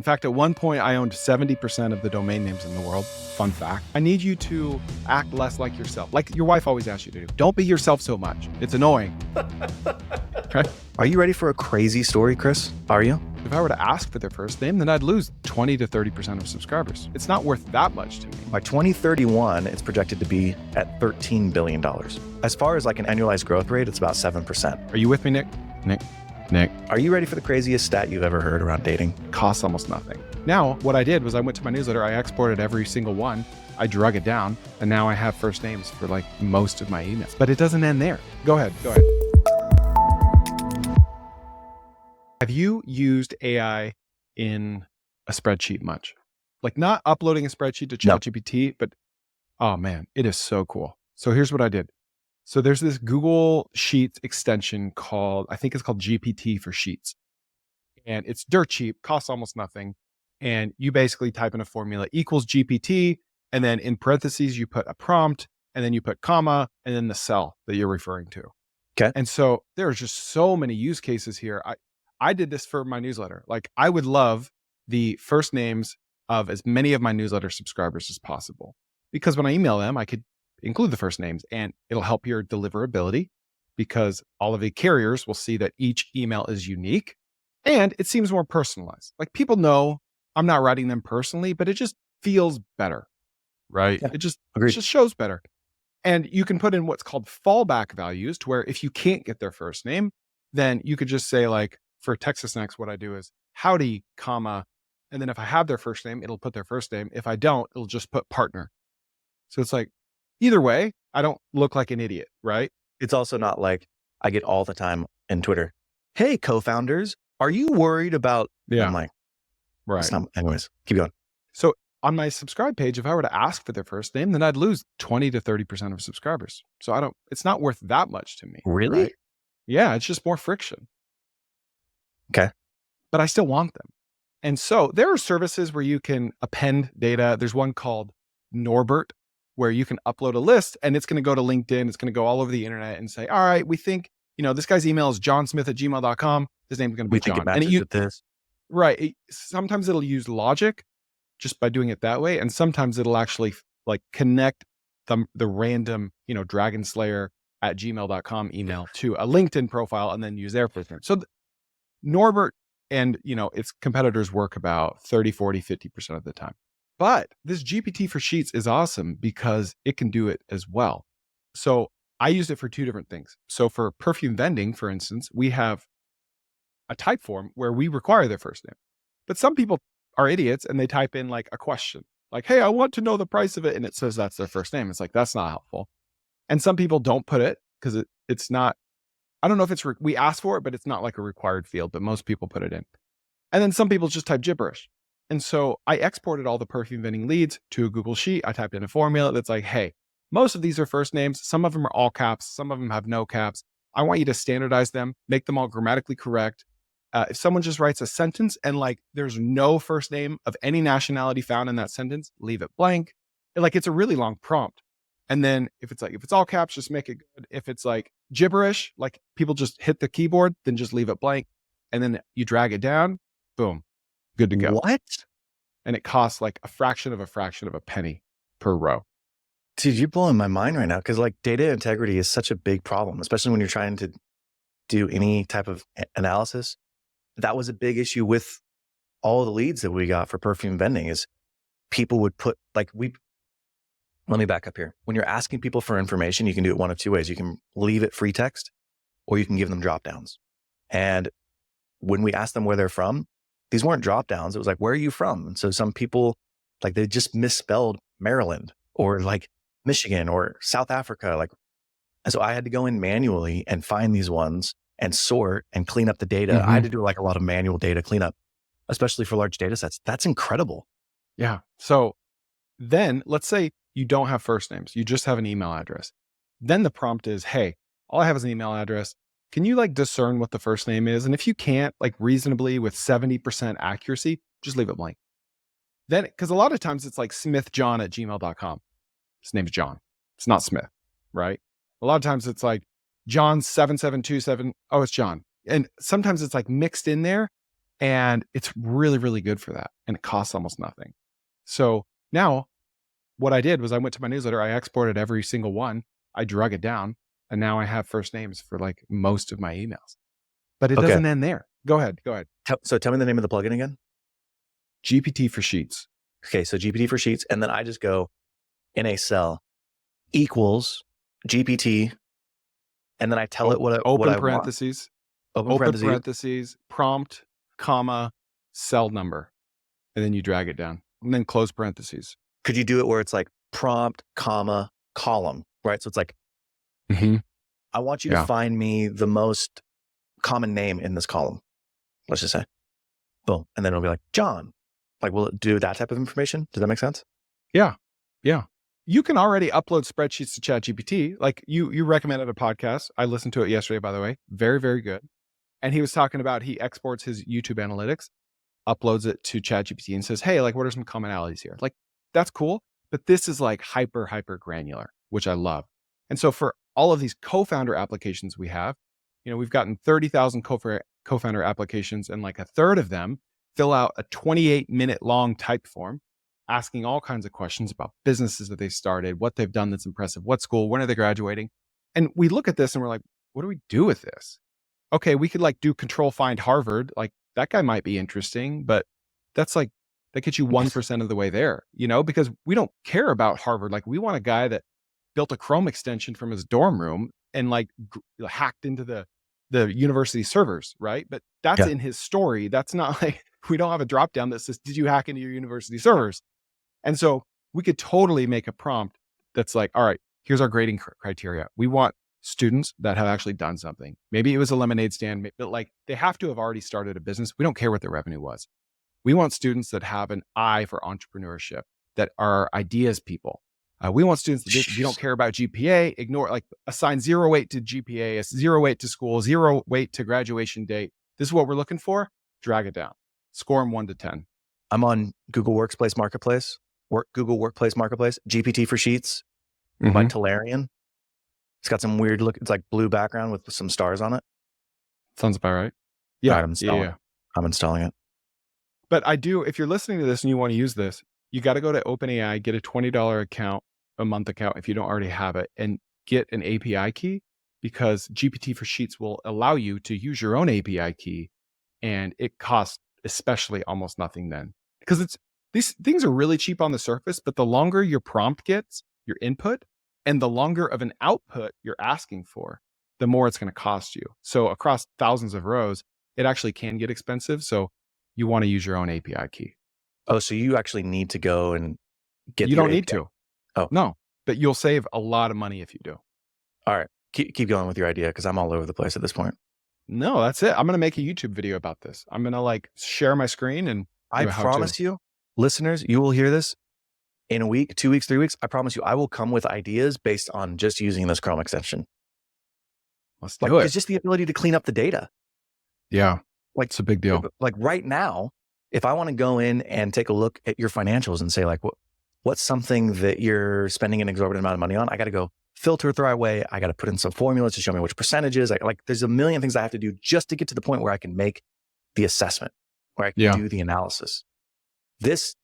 In fact, at one point, I owned 70% of the domain names in the world. Fun fact. I need you to act less like yourself. Like your wife always asks you to do. Don't be yourself so much. It's annoying. Okay? Are you ready for a crazy story, Chris? Are you? If I were to ask for their first name, then I'd lose 20 to 30% of subscribers. It's not worth that much to me. By 2031, it's projected to be at $13 billion. As far as like an annualized growth rate, it's about 7%. Are you with me, Nick? Nick. Are you ready for the craziest stat you've ever heard around dating? Costs almost nothing. Now, what I did was I went to my newsletter, I exported every single one, I drug it down, and now I have first names for like most of my emails. But it doesn't end there. Go ahead. Have you used AI in a spreadsheet much? Like not uploading a spreadsheet to ChatGPT, but oh man, it is so cool. So here's what I did. So there's this Google Sheets extension called, I think it's called GPT for Sheets. And it's dirt cheap, costs almost nothing. And you basically type in a formula equals GPT, and then in parentheses, you put a prompt, and then you put comma, and then the cell that you're referring to. Okay. And so there's just so many use cases here. I did this for my newsletter. Like I would love the first names of as many of my newsletter subscribers as possible, because when I email them, I could include the first names and it'll help your deliverability because all of the carriers will see that each email is unique and it seems more personalized. Like people know I'm not writing them personally, but it just feels better, right? Yeah, it just shows better. And you can put in what's called fallback values to where if you can't get their first name, then you could just say like, for Texas Next, what I do is howdy, comma, and then if I have their first name, it'll put their first name. If I don't, it'll just put partner. So it's like, either way, I don't look like an idiot, right? It's also not like I get all the time in Twitter. Hey, co-founders, are you worried about? Yeah. I'm like, right. Anyways, keep going. So on my subscribe page, if I were to ask for their first name, then I'd lose 20 to 30% of subscribers. So it's not worth that much to me. Really? Right? Yeah. It's just more friction. Okay. But I still want them. And so there are services where you can append data. There's one called Norbert, where you can upload a list and it's going to go to LinkedIn. It's going to go all over the internet and say, all right, we think, this guy's email is johnsmith@gmail.com. His name's going to be John. Think it matches with this. Right. Sometimes it'll use logic just by doing it that way. And sometimes it'll actually like connect the random, dragonslayer@gmail.com email to a LinkedIn profile and then use their first name. So Norbert and, its competitors work about 30, 40, 50% of the time. But this GPT for Sheets is awesome because it can do it as well. So I used it for two different things. So for perfume vending, for instance, we have a type form where we require their first name. But some people are idiots and they type in like a question like, hey, I want to know the price of it. And it says that's their first name. It's like, that's not helpful. And some people don't put it because it's not, I don't know if we ask for it, but it's not like a required field, but most people put it in. And then some people just type gibberish. And so I exported all the perfume vending leads to a Google Sheet. I typed in a formula that's like, hey, most of these are first names. Some of them are all caps. Some of them have no caps. I want you to standardize them, make them all grammatically correct. If someone just writes a sentence and like there's no first name of any nationality found in that sentence, leave it blank. It's a really long prompt. And then if it's all caps, just make it good. If it's like gibberish, like people just hit the keyboard, then just leave it blank. And then you drag it down, boom, good to go. What? And it costs like a fraction of a penny per row. Dude, you're blowing my mind right now because like data integrity is such a big problem, especially when you're trying to do any type of analysis. That was a big issue with all the leads that we got for perfume vending is people would put let me back up here. When you're asking people for information, you can do it one of two ways. You can leave it free text or you can give them drop downs. And when we asked them where they're from, these weren't drop downs. It was like, where are you from? And so some people, like they just misspelled Maryland or like Michigan or South Africa. And so I had to go in manually and find these ones and sort and clean up the data. Mm-hmm. I had to do like a lot of manual data cleanup, especially for large data sets. That's incredible. Yeah. So then let's say you don't have first names. You just have an email address. Then the prompt is, hey, all I have is an email address. Can you like discern what the first name is? And if you can't, like reasonably with 70% accuracy, just leave it blank. Then, because a lot of times it's like smithjohn@gmail.com. His name's John. It's not Smith, right? A lot of times it's like John 7727. Oh, it's John. And sometimes it's like mixed in there. And it's really, really good for that. And it costs almost nothing. So now what I did was I went to my newsletter. I exported every single one. I drug it down. And now I have first names for like most of my emails. But it Okay. doesn't end there. Go ahead. So tell me the name of the plugin again. GPT for Sheets. Okay. So GPT for Sheets. And then I just go in a cell equals GPT. And then I tell it what I open want. parentheses, Open parentheses, prompt, comma, cell number. And then you drag it down and then close parentheses. Could you do it where it's like prompt, comma, column, right? So it's like, I want you to find me the most common name in this column. Let's just say, boom. And then it'll be like, John. Like, will it do that type of information? Does that make sense? Yeah. Yeah. You can already upload spreadsheets to ChatGPT. Like you recommended a podcast. I listened to it yesterday, by the way. Very, very good. And he was talking about, he exports his YouTube analytics, uploads it to ChatGPT and says, hey, like, what are some commonalities here? Like, that's cool. But this is like hyper granular, which I love. And so for all of these co-founder applications we have, we've gotten 30,000 co-founder applications, and like a third of them fill out a 28-minute long type form, asking all kinds of questions about businesses that they started, what they've done that's impressive, what school, when are they graduating? And we look at this and we're like, what do we do with this? Okay, we could like do control find Harvard. Like that guy might be interesting, but that's like, that gets you 1% of the way there, because we don't care about Harvard. Like we want a guy that built a Chrome extension from his dorm room and like hacked into the university servers, right? But that's in his story. That's not like, we don't have a drop down that says, did you hack into your university servers? And so we could totally make a prompt that's like, all right, here's our grading criteria. We want students that have actually done something. Maybe it was a lemonade stand, but like they have to have already started a business. We don't care what their revenue was. We want students that have an eye for entrepreneurship, that are ideas people. We want students that you don't care about GPA, ignore, like assign 0 weight to GPA, 0 weight to school, 0 weight to graduation date. This is what we're looking for. Drag it down. Score them 1 to 10. I'm on Google Workspace Marketplace, GPT for Sheets by Talarian. It's got some weird look. It's like blue background with some stars on it. Sounds about right. Yeah. Right, I'm installing it. But I do, if you're listening to this and you want to use this, you got to go to OpenAI, get a $20 account, a month account if you don't already have it, and get an API key, because GPT for Sheets will allow you to use your own API key, and it costs especially almost nothing then. Because these things are really cheap on the surface, but the longer your prompt gets, your input, and the longer of an output you're asking for, the more it's going to cost you. So across thousands of rows, it actually can get expensive. So you want to use your own API key. Oh, so you actually need to go and get. You don't need to. Oh, no, but you'll save a lot of money if you do. All right, keep going with your idea, because I'm all over the place at this point. No, that's it. I'm going to make a YouTube video about this. I'm going to like share my screen, and I promise you, listeners, you will hear this in a week, 2 weeks, 3 weeks. I promise you, I will come with ideas based on just using this Chrome extension. Let's do it. It's just the ability to clean up the data. Yeah. Like it's a big deal. Like right now, if I want to go in and take a look at your financials and say like, what's something that you're spending an exorbitant amount of money on? I got to go filter it the right way. I got to put in some formulas to show me which percentages. There's a million things I have to do just to get to the point where I can make the assessment, where I can do the analysis. This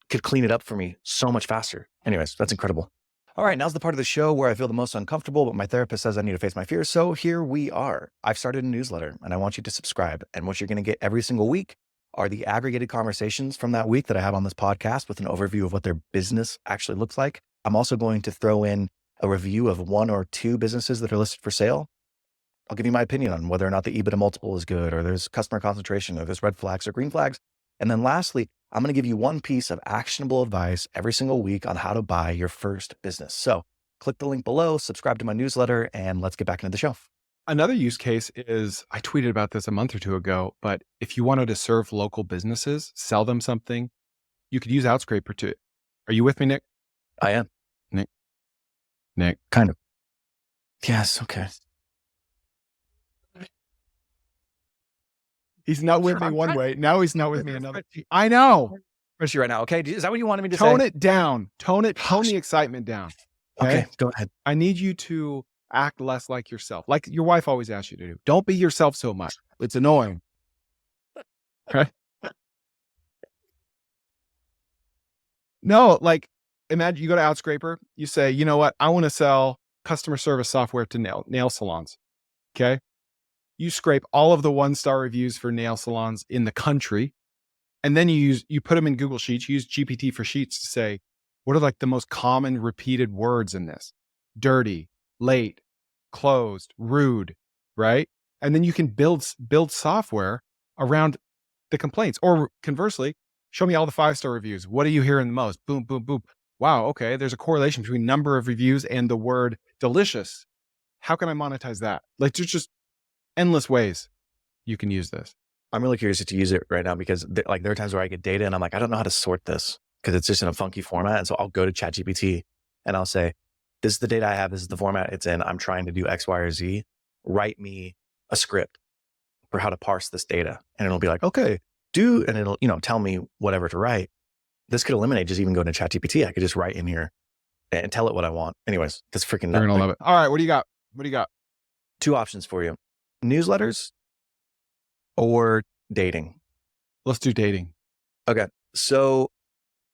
could clean it up for me so much faster. Anyways, that's incredible. All right, now's the part of the show where I feel the most uncomfortable, but my therapist says I need to face my fears. So here we are. I've started a newsletter and I want you to subscribe. And what you're going to get every single week are the aggregated conversations from that week that I have on this podcast with an overview of what their business actually looks like. I'm also going to throw in a review of 1 or 2 businesses that are listed for sale. I'll give you my opinion on whether or not the EBITDA multiple is good, or there's customer concentration, or there's red flags or green flags. And then lastly, I'm going to give you one piece of actionable advice every single week on how to buy your first business. So click the link below, subscribe to my newsletter, and let's get back into the show. Another use case is, I tweeted about this a month or 2 ago, but if you wanted to serve local businesses, sell them something, you could use Outscraper to. Are you with me, Nik? I am. Nik. Kind of. Yes. Okay. He's not with me one way. Now he's not with me another. I know. Where's you right now? Okay. Is that what you wanted me to say? Tone it down. Tone the excitement down. Okay. Go ahead. I need you to act less like yourself. Like your wife always asks you to do. Don't be yourself so much. It's annoying. right? No, like imagine you go to Outscraper, you say, you know what? I want to sell customer service software to nail salons. Okay. You scrape all of the 1-star reviews for nail salons in the country. And then you put them in Google Sheets, you use GPT for Sheets to say, what are like the most common repeated words in this? Dirty, late, closed, rude, right? And then you can build software around the complaints. Or conversely, show me all the 5-star reviews. What are you hearing the most? Boom, boom, boom. Wow, okay. There's a correlation between number of reviews and the word delicious. How can I monetize that? Like there's just endless ways you can use this. I'm really curious to use it right now because there are times where I get data and I'm like, I don't know how to sort this because it's just in a funky format. And so I'll go to ChatGPT and I'll say, this is the data I have. This is the format it's in. I'm trying to do X, Y, or Z. Write me a script for how to parse this data. And it'll be like, okay, and it'll, tell me whatever to write. This could eliminate just even going to ChatGPT. I could just write in here and tell it what I want. Anyways, that's freaking They're going to love it. All right. What do you got? 2 options for you. Newsletters or dating? Let's do dating. Okay. So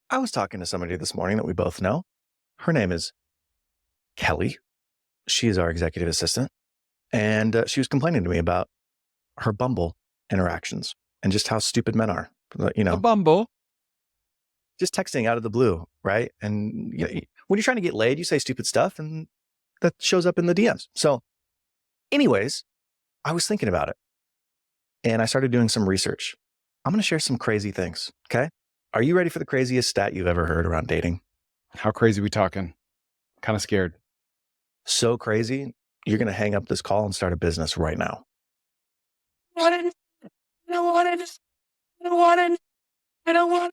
I was talking to somebody this morning that we both know. Her name is Kelly. She is our executive assistant. And she was complaining to me about her Bumble interactions and just how stupid men are. A Bumble. Just texting out of the blue, right? And when you're trying to get laid, you say stupid stuff and that shows up in the DMs. So anyways, I was thinking about it and I started doing some research. I'm going to share some crazy things. Okay. Are you ready for the craziest stat you've ever heard around dating? How crazy are we talking? Kind of scared. So crazy, you're going to hang up this call and start a business right now. I don't want.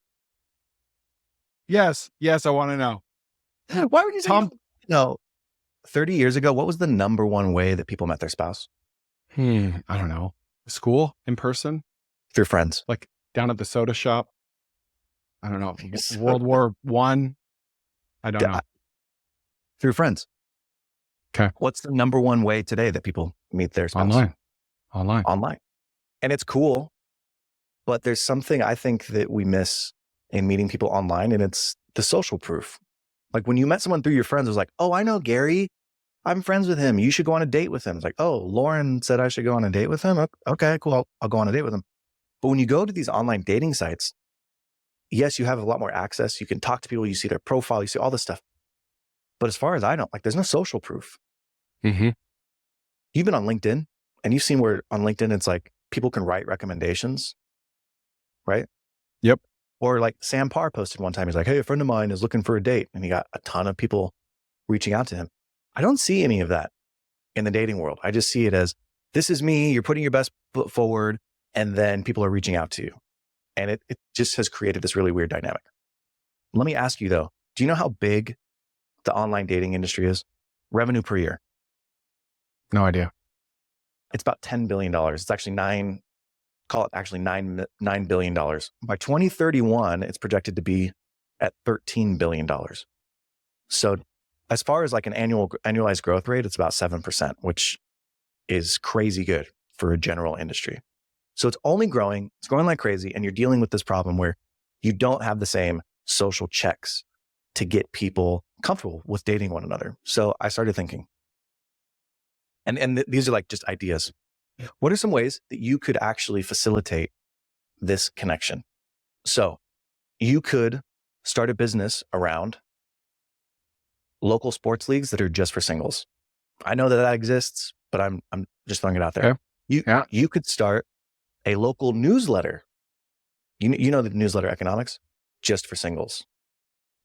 Yes, I want to know. Why would you say Tom? No. 30 years ago, what was the number one way that people met their spouse? I don't know. School, in person, Through friends. like down at the soda shop. I don't know. World War I. I don't know. Through friends. Okay. What's the number one way today that people meet their spouse? Online. And it's cool, but there's something I think that we miss in meeting people online, and it's the social proof. Like when you met someone through your friends, it was like, oh, I know Gary. I'm friends with him. You should go on a date with him. It's like, oh, Lauren said I should go on a date with him. Okay, cool. I'll go on a date with him. But when you go to these online dating sites, yes, you have a lot more access. You can talk to people. You see their profile. You see all this stuff. But as far as I know, like there's no social proof. Mm-hmm. You've been on LinkedIn and you've seen where on LinkedIn, it's like people can write recommendations, right? Yep. Or like Sam Parr posted one time, he's like, hey, a friend of mine is looking for a date. And he got a ton of people reaching out to him. I don't see any of that in the dating world. I just see it as, this is me, you're putting your best foot forward, and then people are reaching out to you. And it just has created this really weird dynamic. Let me ask you though, do you know how big the online dating industry is? Revenue per year? No idea. It's about $10 billion. It's actually $9 billion. By 2031, it's projected to be at $13 billion. So as far as like an annualized growth rate, it's about 7%, which is crazy good for a general industry. So it's only growing. It's growing like crazy. And you're dealing with this problem where you don't have the same social checks to get people comfortable with dating one another. So I started thinking, and these are like just ideas. What are some ways that you could actually facilitate this connection? So you could start a business around local sports leagues that are just for singles. I know that exists, but I'm just throwing it out there. Okay. You could start a local newsletter. You know the newsletter economics, just for singles.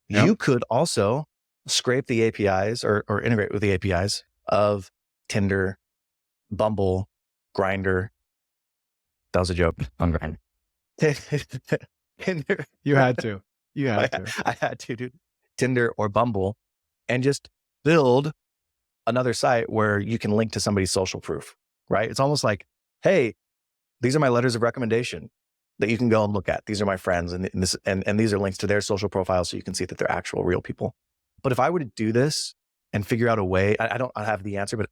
Yep. You could also scrape the APIs or integrate with the APIs of Tinder, Bumble, Grindr. That was a joke on Grindr. Tinder. You had to. I had to, dude. Tinder or Bumble, and just build another site where you can link to somebody's social proof, right? It's almost like, hey, these are my letters of recommendation that you can go and look at. These are my friends, and these are links to their social profiles so you can see that they're actual real people. But if I were to do this and figure out a way, I don't have the answer, but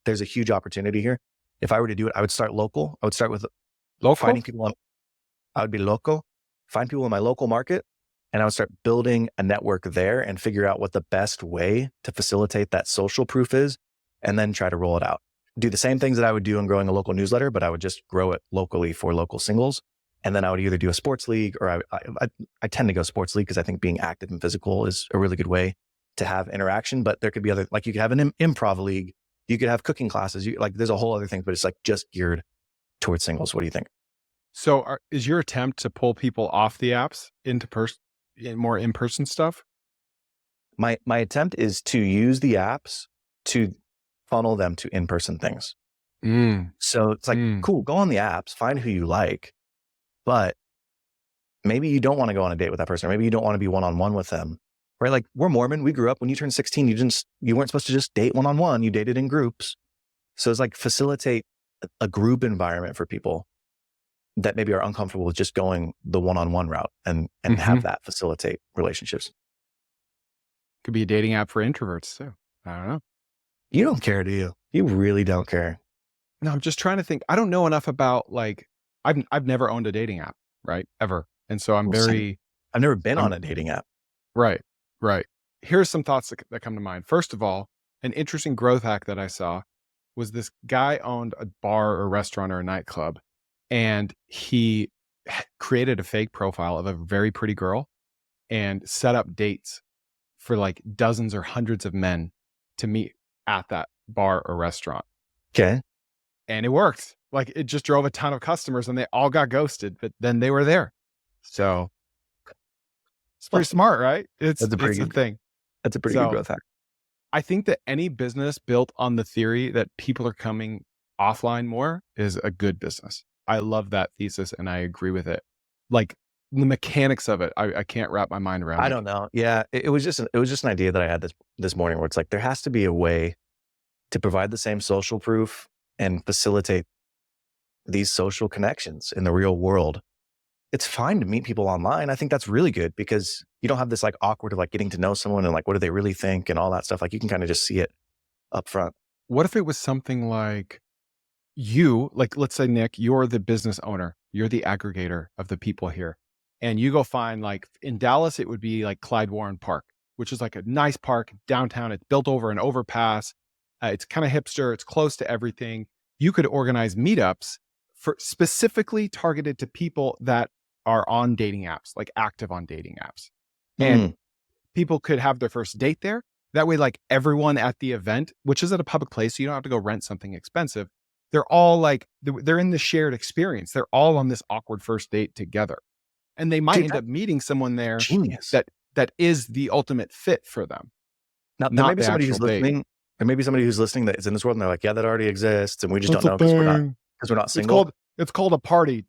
there's a huge opportunity here. If I were to do it, I would start local. I would start with finding people on I would be local, find people in my local market, and I would start building a network there and figure out what the best way to facilitate that social proof is, and then try to roll it out. Do the same things that I would do in growing a local newsletter, but I would just grow it locally for local singles. And then I would either do a sports league, or I tend to go sports league because I think being active and physical is a really good way to have interaction. But there could be other, like you could have an improv league, you could have cooking classes, there's a whole other thing, but it's like just geared towards singles. What do you think? So is your attempt to pull people off the apps into more in-person stuff? My attempt is to use the apps to funnel them to in-person things. So it's like, cool, go on the apps, find who you like, but maybe you don't want to go on a date with that person, or maybe you don't want to be one-on-one with them, right? Like, we're Mormon. We grew up when you turned 16, you weren't supposed to just date one-on-one. You dated in groups. So it's like facilitate a group environment for people that maybe are uncomfortable with just going the one-on-one route, and have that facilitate relationships. Could be a dating app for introverts too. I don't know. You don't care, do you? You really don't care. No, I'm just trying to think. I don't know enough about, like, I've never owned a dating app, right? Ever. And so I've never been on a dating app. Right. Here's some thoughts that come to mind. First of all, an interesting growth hack that I saw was this guy owned a bar or restaurant or a nightclub, and he created a fake profile of a very pretty girl and set up dates for like dozens or hundreds of men to meet at that bar or restaurant. Okay. And it worked. Like, it just drove a ton of customers, and they all got ghosted, but then they were there. So it's pretty smart, right? It's a good thing. That's a pretty good growth hack. I think that any business built on the theory that people are coming offline more is a good business. I love that thesis, and I agree with it. Like, the mechanics of it, I can't wrap my mind around. I don't know. Yeah, it was just an idea that I had this morning, where it's like, there has to be a way to provide the same social proof and facilitate these social connections in the real world. It's fine to meet people online. I think that's really good, because you don't have this like awkward of like getting to know someone and like, what do they really think and all that stuff. Like, you can kind of just see it up front. What if it was something like, let's say, Nik, you're the business owner, you're the aggregator of the people here. And you go find, like, in Dallas, it would be like Clyde Warren Park, which is like a nice park downtown. It's built over an overpass. It's kind of hipster. It's close to everything. You could organize meetups for specifically targeted to people that are on dating apps, like active on dating apps. And people could have their first date there. That way, like, everyone at the event, which is at a public place, so you don't have to go rent something expensive. They're all like, they're in the shared experience. They're all on this awkward first date together. And they might end up meeting someone there that is the ultimate fit for them. Now, there may be somebody who's listening. There may be somebody who's listening that is in this world, and they're like, yeah, that already exists, and we just don't know because we're not single. It's called a party.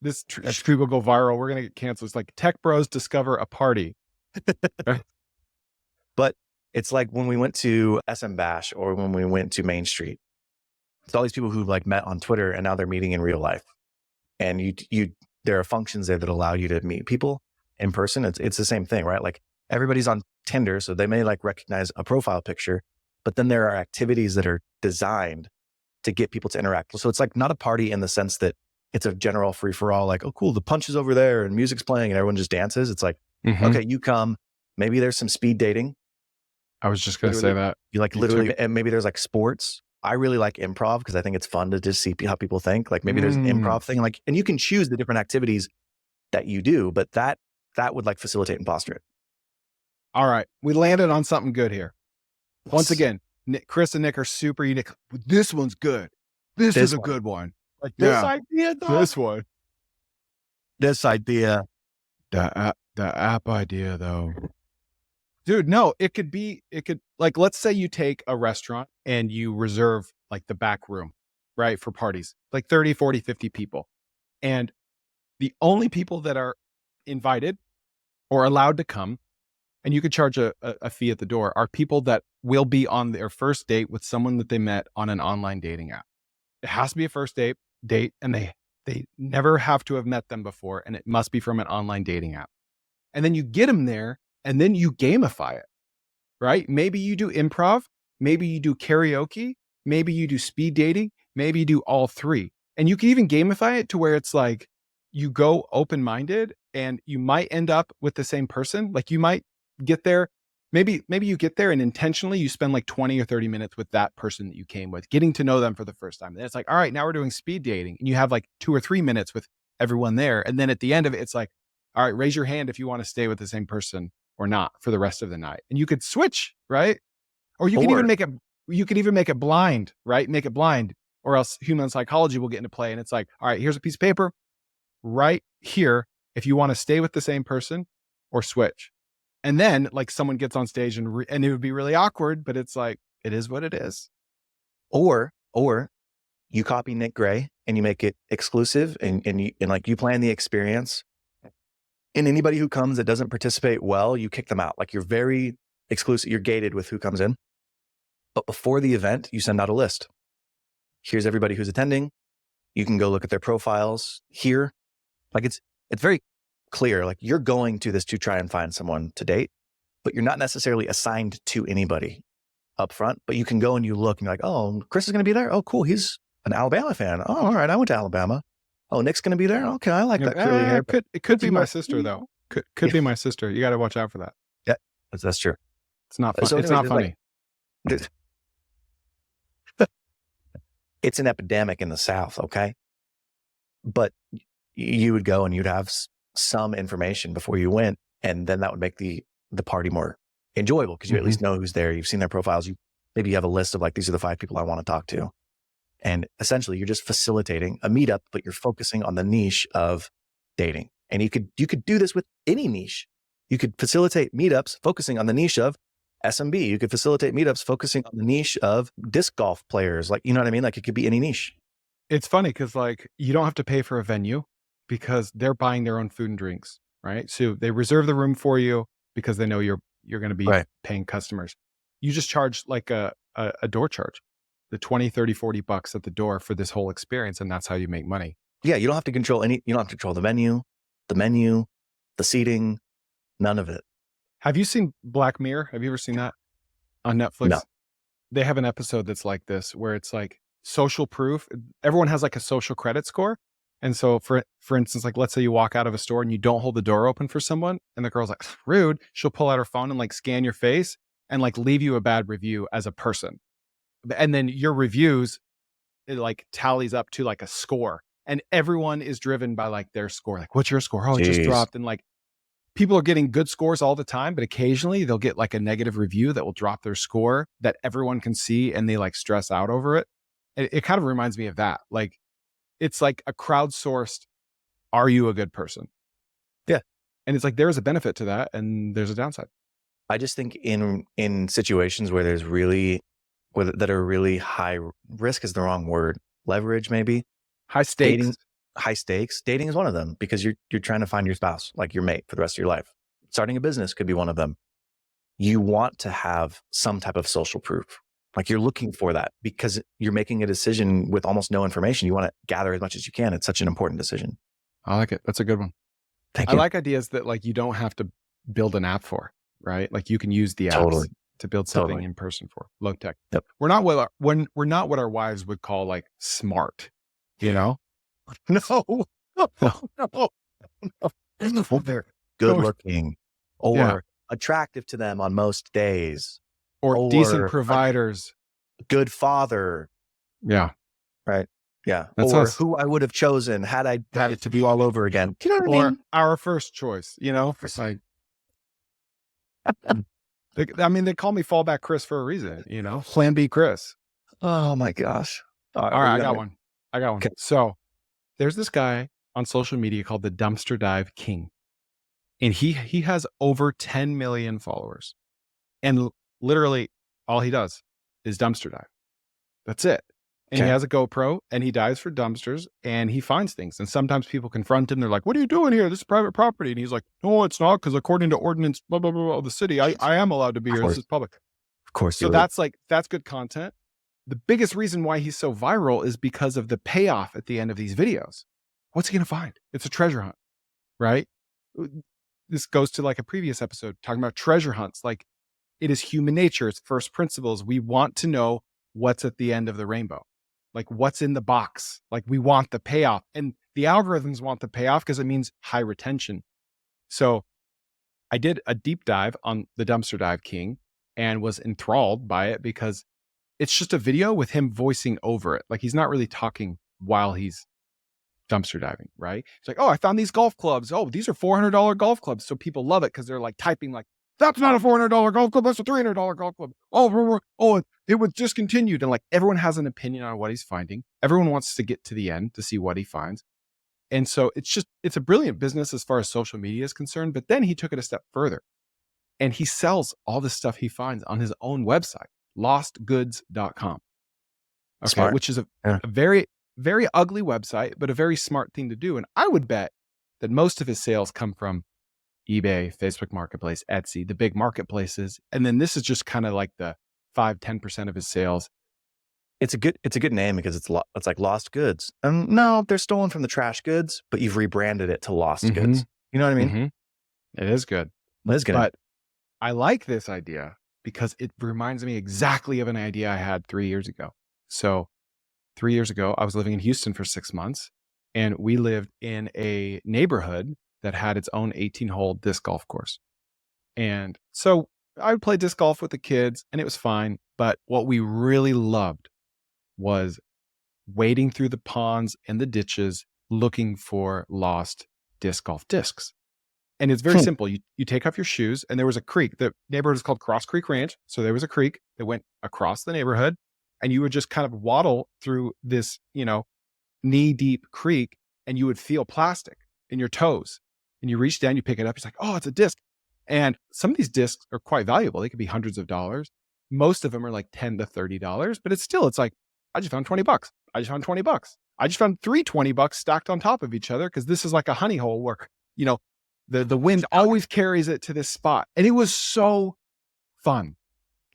This people go viral. We're going to get canceled. It's like, tech bros discover a party. But it's like when we went to SM Bash, or when we went to Main Street, it's all these people who like met on Twitter, and now they're meeting in real life. And there are functions there that allow you to meet people in person. It's the same thing, right? Like, everybody's on Tinder, so they may like recognize a profile picture, but then there are activities that are designed to get people to interact. So it's like not a party in the sense that it's a general free for all, like, oh, cool, the punch is over there and music's playing and everyone just dances. It's like, okay, you come, maybe there's some speed dating. I was just going to say that. You like literally, and maybe there's like sports. I really like improv because I think it's fun to just see how people think. Like, maybe there's an improv thing, like, and you can choose the different activities that you do, but that would like facilitate and foster it. All right. We landed on something good here. Once again, Chris and Nik are super unique. This one's good. This is a good one. Like, this idea, though. This one. This idea. The app idea, though. Dude, no, it could like, let's say you take a restaurant and you reserve like the back room, right? For parties, like 30, 40, 50 people. And the only people that are invited or allowed to come, and you could charge a fee at the door, are people that will be on their first date with someone that they met on an online dating app. It has to be a first date, and they never have to have met them before, and it must be from an online dating app. And then you get them there, and then you gamify it, right? Maybe you do improv, maybe you do karaoke, maybe you do speed dating, maybe you do all three. And you can even gamify it to where it's like, you go open-minded and you might end up with the same person. Like you might get there, maybe you get there and intentionally you spend like 20 or 30 minutes with that person that you came with, getting to know them for the first time. And then it's like, all right, now we're doing speed dating. And you have like 2 or 3 minutes with everyone there. And then at the end of it, it's like, all right, raise your hand if you want to stay with the same person or not for the rest of the night. And you could switch, right? Or you could even make it blind, right? Make it blind, or else human psychology will get into play. And it's like, all right, here's a piece of paper right here if you want to stay with the same person or switch. And then like someone gets on stage and it would be really awkward, but it's like, it is what it is. Or you copy Nick Gray and you make it exclusive and like you plan the experience. And anybody who comes that doesn't participate well, you kick them out. Like you're very exclusive, you're gated with who comes in. But before the event, you send out a list. Here's everybody who's attending. You can go look at their profiles here. Like it's very clear. Like you're going to this to try and find someone to date, but you're not necessarily assigned to anybody up front. But you can go and you look and you're like, oh, Chris is going to be there. Oh, cool. He's an Alabama fan. Oh, all right. I went to Alabama. Oh, Nick's going to be there. Okay, I like that curly hair. It could be my sister though. Could be my sister. You got to watch out for that. Yeah, that's true. It's not fun. So it's not funny. It's an epidemic in the South, okay? But you would go and you'd have some information before you went, and then that would make the party more enjoyable because you at least know who's there. You've seen their profiles. Maybe you have a list of like, these are the 5 people I want to talk to. And essentially you're just facilitating a meetup, but you're focusing on the niche of dating. And you could do this with any niche. You could facilitate meetups focusing on the niche of SMB. You could facilitate meetups focusing on the niche of disc golf players. Like, you know what I mean? Like it could be any niche. It's funny because like you don't have to pay for a venue because they're buying their own food and drinks, right? So they reserve the room for you because they know you're going to be paying customers. You just charge like a door charge, the 20, 30, 40 bucks at the door for this whole experience. And that's how you make money. Yeah. You don't have to control you don't have to control the venue, the menu, the seating, none of it. Have you seen Black Mirror? Have you ever seen that on Netflix? No. They have an episode that's like this, where it's like social proof. Everyone has like a social credit score. And so for instance, like let's say you walk out of a store and you don't hold the door open for someone and the girl's like, rude. She'll pull out her phone and like scan your face and like leave you a bad review as a person. And then your reviews, it like tallies up to like a score. And everyone is driven by like their score. Like, what's your score? Oh, it just dropped. And like, people are getting good scores all the time, but occasionally they'll get like a negative review that will drop their score that everyone can see and they like stress out over it. It kind of reminds me of that. Like, it's like a crowdsourced, are you a good person? Yeah. And it's like, there's a benefit to that and there's a downside. I just think in situations where that are really high risk is the wrong word. Leverage, maybe. High stakes. High stakes. Dating is one of them because you're trying to find your spouse, like your mate for the rest of your life. Starting a business could be one of them. You want to have some type of social proof. Like you're looking for that because you're making a decision with almost no information. You want to gather as much as you can. It's such an important decision. I like it. That's a good one. Thank you. I like ideas that like you don't have to build an app for, right? Like you can use the apps to build something in person for low tech. Yep. We're not what our wives would call like smart, you know? No. They're good looking or attractive to them on most days. Or decent providers. Good father. Yeah. Right. Yeah. That's or us. who I would have chosen had I had it to do all over again. Do you know what I mean? Our first choice, you know? It's like, they call me fallback Chris for a reason, you know? Plan B Chris. Oh my gosh. All right, I got one. Okay. So there's this guy on social media called the Dumpster Dive King. And he has over 10 million followers. And literally all he does is dumpster dive. That's it. And he has a GoPro and he dives for dumpsters and he finds things. And sometimes people confront him. They're like, what are you doing here? This is private property. And he's like, no, it's not. Because according to ordinance, blah, blah, blah, blah, of the city, I am allowed to be here. This is public. Of course. So that's good content. The biggest reason why he's so viral is because of the payoff at the end of these videos. What's he going to find? It's a treasure hunt, right? This goes to like a previous episode talking about treasure hunts. Like it is human nature. It's first principles. We want to know what's at the end of the rainbow. Like what's in the box. Like we want the payoff. And the algorithms want the payoff because it means high retention. So I did a deep dive on the Dumpster Dive King and was enthralled by it because it's just a video with him voicing over it. Like he's not really talking while he's dumpster diving, right? It's like, oh, I found these golf clubs. Oh, these are $400 golf clubs. So people love it because they're like typing like, that's not a $400 golf club. That's a $300 golf club. Oh, it was discontinued. And like everyone has an opinion on what he's finding. Everyone wants to get to the end to see what he finds. And so it's a brilliant business as far as social media is concerned. But then he took it a step further and he sells all this stuff he finds on his own website, lostgoods.com. Okay. Smart. Which is a Yeah. very, very ugly website, but a very smart thing to do. And I would bet that most of his sales come from eBay, Facebook Marketplace, Etsy, the big marketplaces. And then this is just kind of like the 5-10% of his sales. It's a good name because it's like lost goods. No, they're stolen from the trash goods, but you've rebranded it to lost goods. You know what I mean? It is good. It is good. But I like this idea because it reminds me exactly of an idea I had 3 years ago. So 3 years ago, I was living in Houston for 6 months, and we lived in a neighborhood that had its own 18-hole disc golf course. And so I would play disc golf with the kids, and it was fine. But what we really loved was wading through the ponds and the ditches looking for lost disc golf discs. And it's very simple. You take off your shoes, and there was a creek. The neighborhood is called Cross Creek Ranch. So there was a creek that went across the neighborhood, and you would just kind of waddle through this, knee-deep creek, and you would feel plastic in your toes. And you reach down, you pick it up, it's like, oh, it's a disc. And some of these discs are quite valuable. They could be hundreds of dollars. Most of them are like $10 to $30, but it's like, I just found $20. I just found $20. I just found three $20 stacked on top of each other because this is like a honey hole where, the wind always carries it to this spot. And it was so fun.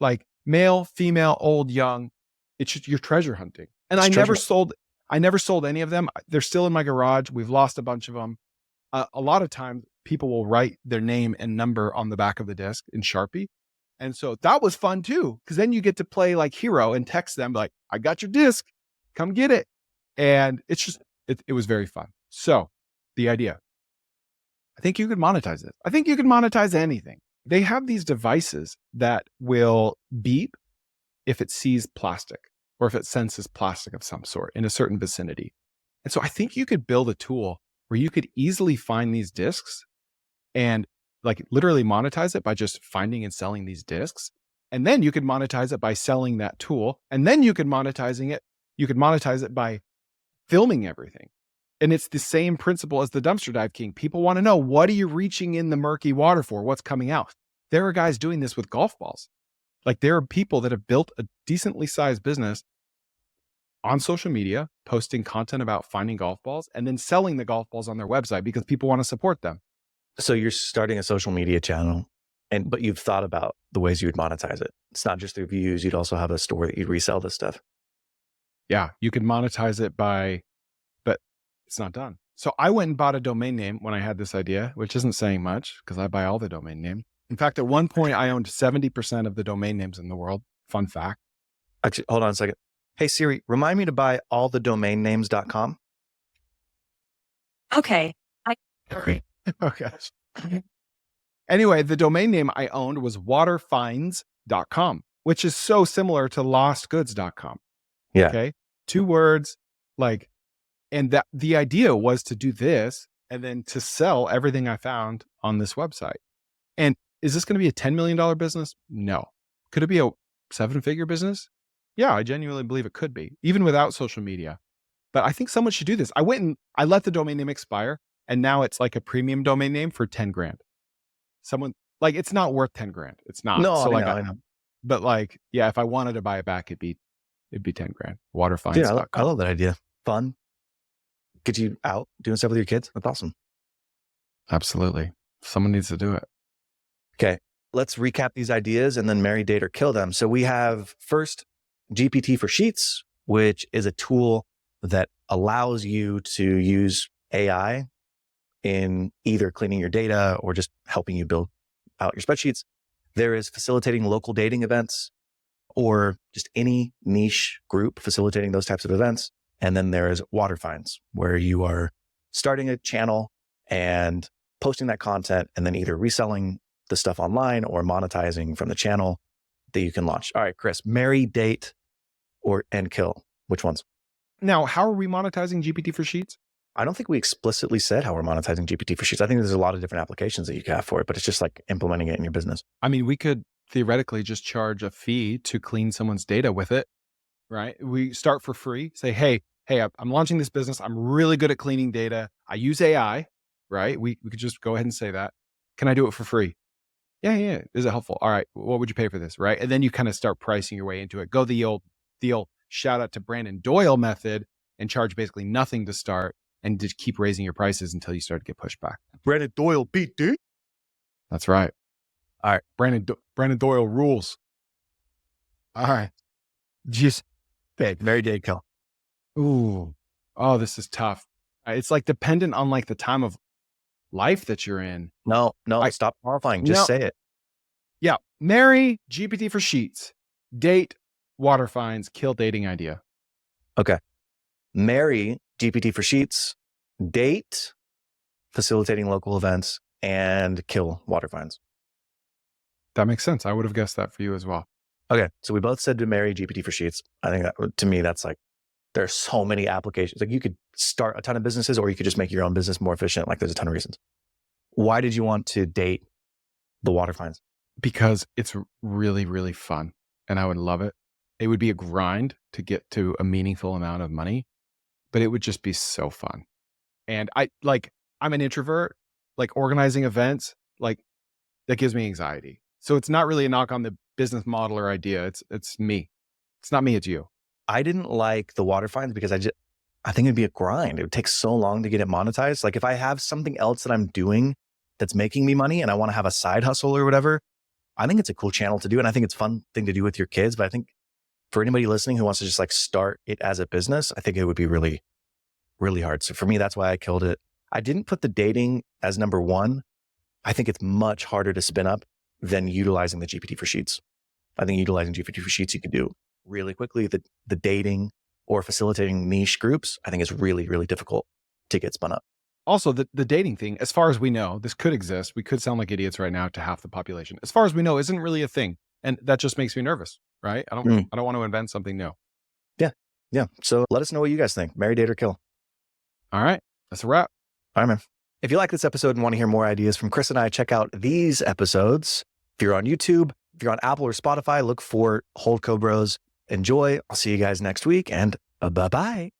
Like male, female, old, young. It's just you're treasure hunting. And I never sold any of them. They're still in my garage. We've lost a bunch of them. A lot of times people will write their name and number on the back of the disc in Sharpie. And so that was fun too, because then you get to play like hero and text them like, I got your disc, come get it. And it was very fun. So the idea, I think you could monetize it. I think you could monetize anything. They have these devices that will beep if it sees plastic or if it senses plastic of some sort in a certain vicinity. And so I think you could build a tool where you could easily find these discs and like literally monetize it by just finding and selling these discs. And then you could monetize it by selling that tool. And then you could monetize it by filming everything. And it's the same principle as the Dumpster Dive King. People want to know, what are you reaching in the murky water for? What's coming out? There are guys doing this with golf balls. Like there are people that have built a decently sized business on social media, posting content about finding golf balls and then selling the golf balls on their website because people want to support them. So you're starting a social media channel, but you've thought about the ways you would monetize it. It's not just through views. You'd also have a store that you'd resell this stuff. Yeah, you could monetize it but it's not done. So I went and bought a domain name when I had this idea, which isn't saying much because I buy all the domain names. In fact, at one point I owned 70% of the domain names in the world. Fun fact. Actually, hold on a second. Hey Siri, remind me to buy allthedomainnames.com. Okay. Oh gosh. Anyway, the domain name I owned was waterfinds.com, which is so similar to lostgoods.com. Yeah. Okay. 2 words and that the idea was to do this and then to sell everything I found on this website. And is this going to be a $10 million business? No. Could it be a 7-figure business? Yeah, I genuinely believe it could be, even without social media. But I think someone should do this. I went and I let the domain name expire, and now it's like a premium domain name for 10 grand. Someone it's not worth 10 grand. It's not. No, so I know. But if I wanted to buy it back, it'd be 10 grand. Waterfinds.com. Yeah, I love that idea. Fun. Get you out doing stuff with your kids. That's awesome. Absolutely. Someone needs to do it. Okay. Let's recap these ideas and then marry, date, or kill them. So we have first GPT for Sheets, which is a tool that allows you to use AI in either cleaning your data or just helping you build out your spreadsheets. There is facilitating local dating events or just any niche group facilitating those types of events. And then there is Water Finds, where you are starting a channel and posting that content and then either reselling the stuff online or monetizing from the channel that you can launch. All right, Chris, marry, date, and kill. Which ones? Now, how are we monetizing GPT for Sheets? I don't think we explicitly said how we're monetizing GPT for Sheets. I think there's a lot of different applications that you can have for it, but it's just like implementing it in your business. I mean, we could theoretically just charge a fee to clean someone's data with it, right? We start for free, say, hey, I'm launching this business. I'm really good at cleaning data. I use AI, right? We could just go ahead and say that. Can I do it for free? Yeah. Is it helpful? All right. What would you pay for this? Right. And then you kind of start pricing your way into it. Go the old shout out to Brandon Doyle method and charge basically nothing to start and just keep raising your prices until you start to get pushback. Brandon Doyle beat, dude. That's right. All right. Brandon Doyle rules. All right. Just marry, date, kill. Ooh. Oh, this is tough. It's like dependent on like the time of life that you're in. No, stop qualifying. Just say it. Yeah. Marry GPT for Sheets. Date water fines. Kill dating idea. Okay. Marry GPT for Sheets. Date facilitating local events, and kill water fines. That makes sense. I would have guessed that for you as well. Okay. So we both said to marry GPT for Sheets. I think that, to me, that's like, there's so many applications. Like you could start a ton of businesses or you could just make your own business more efficient. Like there's a ton of reasons. Why did you want to date the water fines? Because it's really, really fun and I would love it. It would be a grind to get to a meaningful amount of money, but it would just be so fun. And I'm an introvert, like organizing events, like that gives me anxiety. So it's not really a knock on the business model or idea. It's me. It's not me, it's you. I didn't like the water fines because I think it'd be a grind. It would take so long to get it monetized. Like if I have something else that I'm doing that's making me money and I want to have a side hustle or whatever, I think it's a cool channel to do. And I think it's a fun thing to do with your kids. But I think for anybody listening who wants to just like start it as a business, I think it would be really, really hard. So for me, that's why I killed it. I didn't put the dating as number one. I think it's much harder to spin up than utilizing the GPT for Sheets. I think utilizing GPT for Sheets, you can do really quickly. The dating or facilitating niche groups, I think is really, really difficult to get spun up. Also, the dating thing, as far as we know, this could exist. We could sound like idiots right now to half the population. As far as we know, isn't really a thing. And that just makes me nervous, right? I don't want to invent something new. Yeah. So let us know what you guys think. Marry, date, or kill. All right. That's a wrap. All right, man. If you like this episode and want to hear more ideas from Chris and I, check out these episodes. If you're on YouTube, if you're on Apple or Spotify, look for Holdco Bros. Enjoy. I'll see you guys next week and bye-bye.